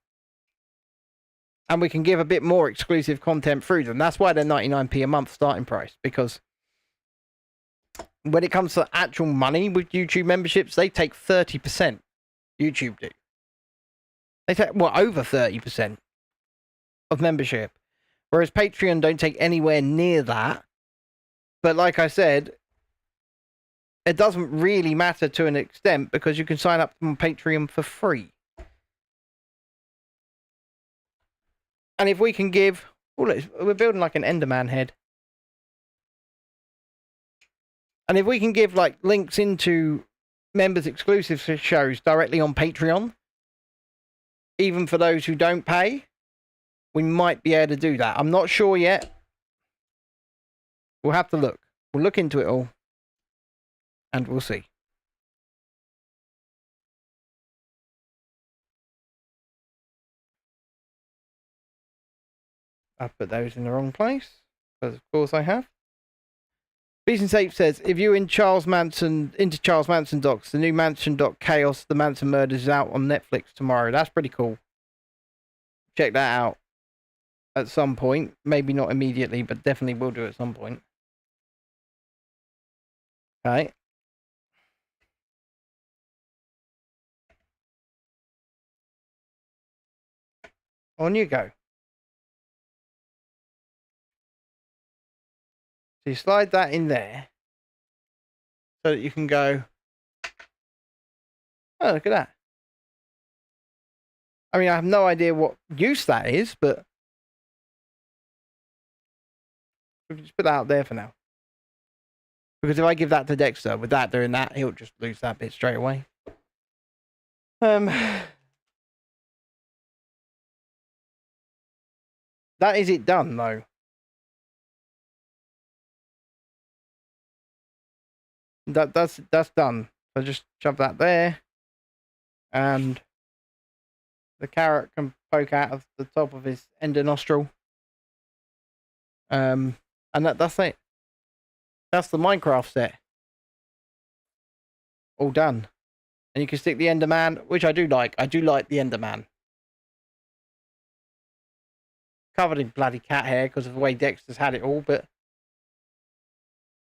And we can give a bit more exclusive content through them. That's why they're 99p a month starting price. Because when it comes to actual money with YouTube memberships, they take 30%. YouTube do. They take, well, over 30% of membership. Whereas Patreon don't take anywhere near that. But like I said, it doesn't really matter to an extent because you can sign up on Patreon for free. And if we can give... Oh, look, we're building like an Enderman head. And if we can give like links into members exclusive shows directly on Patreon, even for those who don't pay, we might be able to do that. I'm not sure yet. We'll have to look. We'll look into it all. And we'll see. I've put those in the wrong place. Because of course I have. Beason Safe says, if you're into Charles Manson docs, the new Manson.Chaos, The Manson Murders is out on Netflix tomorrow. That's pretty cool. Check that out at some point. Maybe not immediately, but definitely will do at some point. Okay. On you go. So you slide that in there so that you can go, oh, look at that. I mean, I have no idea what use that is, but we can just put that out there for now. Because if I give that to Dexter, with that doing that, he'll just lose that bit straight away. that is it done, though. That's done. So just shove that there. And the carrot can poke out of the top of his ender nostril. And that's it. That's the Minecraft set. All done. And you can stick the Enderman, which I do like. I do like the Enderman. Covered in bloody cat hair because of the way Dexter's had it all, but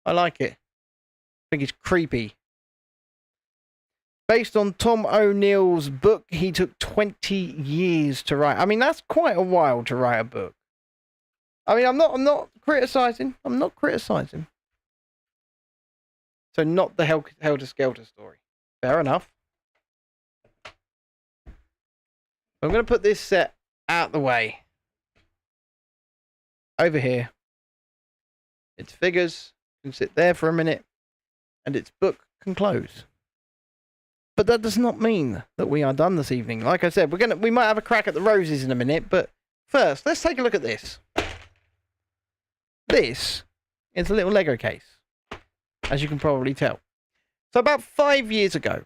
I like it. I think it's creepy. Based on Tom O'Neill's book, he took 20 years to write. I mean, that's quite a while to write a book. I mean, I'm not criticizing. I'm not criticizing. So not the Helter Skelter story. Fair enough. I'm going to put this set out the way. Over here. Its figures can sit there for a minute. And its book can close. But that does not mean that we are done this evening. Like I said, we might have a crack at the roses in a minute, but first, let's take a look at this. This is a little Lego case, as you can probably tell. So about 5 years ago,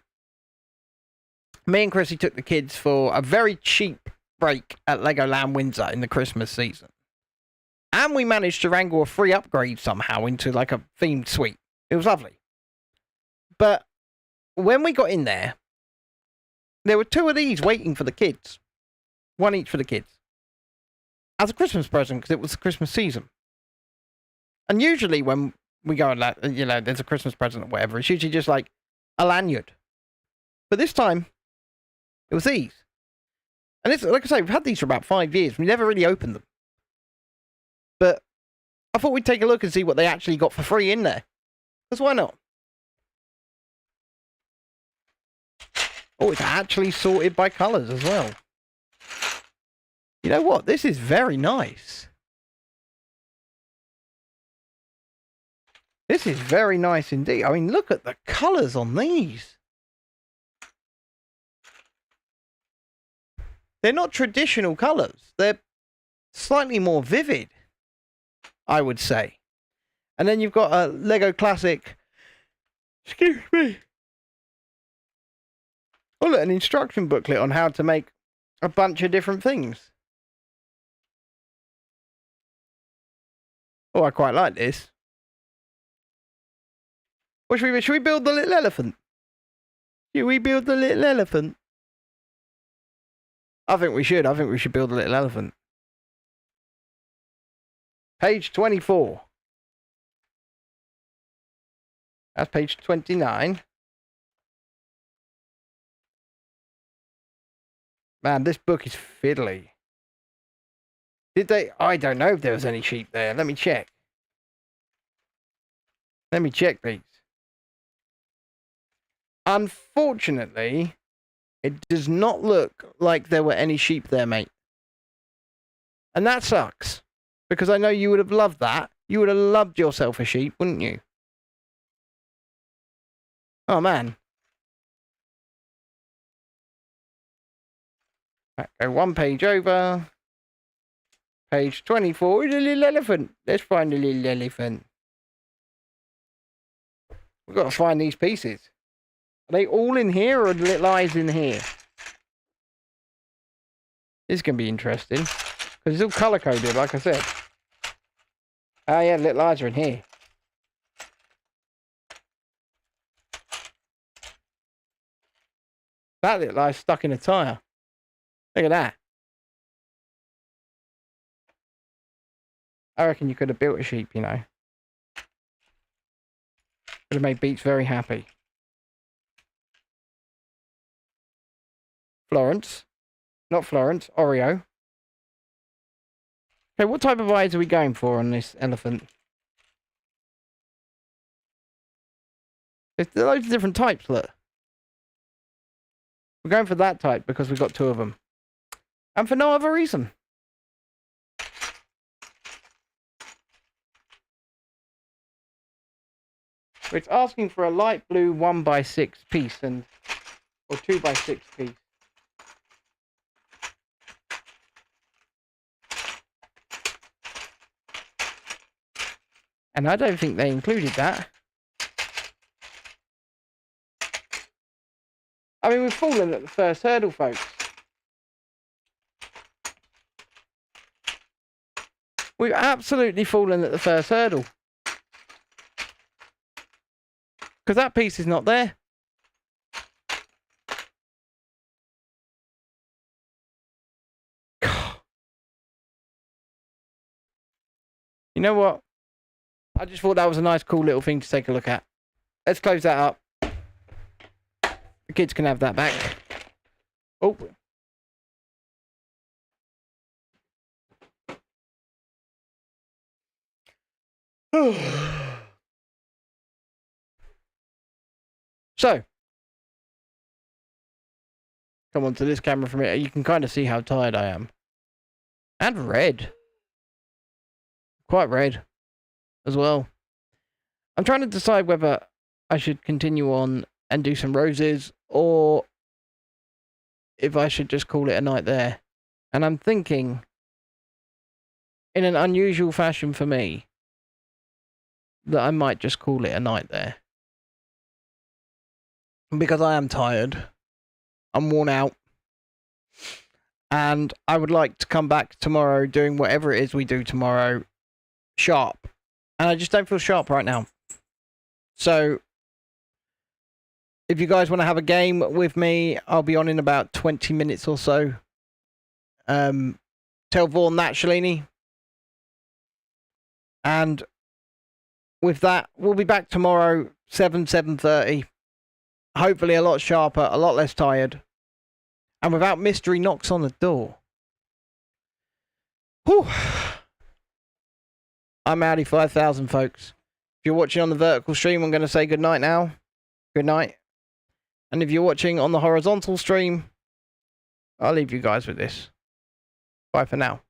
me and Chrissy took the kids for a very cheap break at Legoland Windsor in the Christmas season. And we managed to wrangle a free upgrade somehow into like a themed suite. It was lovely. But when we got in there, there were 2 of these waiting for the kids. 1 each for the kids. As a Christmas present, because it was the Christmas season. And usually when we go and, you know, there's a Christmas present or whatever, it's usually just like a lanyard. But this time, it was these. And it's, like I say, we've had these for about 5 years. We never really opened them. But I thought we'd take a look and see what they actually got for free in there. Because why not? Oh, it's actually sorted by colours as well. You know what? This is very nice. This is very nice indeed. I mean, look at the colours on these. They're not traditional colours. They're slightly more vivid, I would say. And then you've got a Lego Classic. Excuse me. Oh, look, an instruction booklet on how to make a bunch of different things. Oh, I quite like this. What should we build the little elephant? Should we build the little elephant? I think we should. I think we should build a little elephant. Page 24. That's page 29. Man, this book is fiddly. Did they? I don't know if there was any sheep there. Let me check. Let me check these. Unfortunately, it does not look like there were any sheep there, mate. And that sucks. Because I know you would have loved that. You would have loved yourself a sheep, wouldn't you? Oh, man. Right, go 1 page over. Page 24. The little elephant. Let's find the little elephant. We've got to find these pieces. Are they all in here or are the little eyes in here? This is going to be interesting. Because it's all colour coded, like I said. Oh yeah, the little eyes are in here. That little eye's stuck in a tyre. Look at that. I reckon you could have built a sheep, you know. Would have made Beats very happy. Florence. Not Florence, Oreo. Okay, what type of eyes are we going for on this elephant? There's loads of different types, look. We're going for that type because we've got 2 of them. And for no other reason. It's asking for a light blue 1x6 piece and or 2x6 piece. And I don't think they included that. I mean, we've fallen at the first hurdle, folks. We've absolutely fallen at the first hurdle. Because that piece is not there. You know what? I just thought that was a nice, cool little thing to take a look at. Let's close that up. The kids can have that back. Oh. So. Come on to this camera from here. You can kind of see how tired I am. And red. Quite red. As well. I'm trying to decide whether I should continue on and do some roses, or if I should just call it a night there. And I'm thinking, in an unusual fashion for me, that I might just call it a night there. Because I am tired. I'm worn out. And I would like to come back tomorrow doing whatever it is we do tomorrow sharp. And I just don't feel sharp right now. So, if you guys want to have a game with me, I'll be on in about 20 minutes or so. Tell Vaughan that, Shalini. And with that, we'll be back tomorrow, 7:30. Hopefully a lot sharper, a lot less tired. And without mystery knocks on the door. Whew. I'm Audi 5000, folks. If you're watching on the vertical stream, I'm going to say good night now. Good night. And if you're watching on the horizontal stream, I'll leave you guys with this. Bye for now.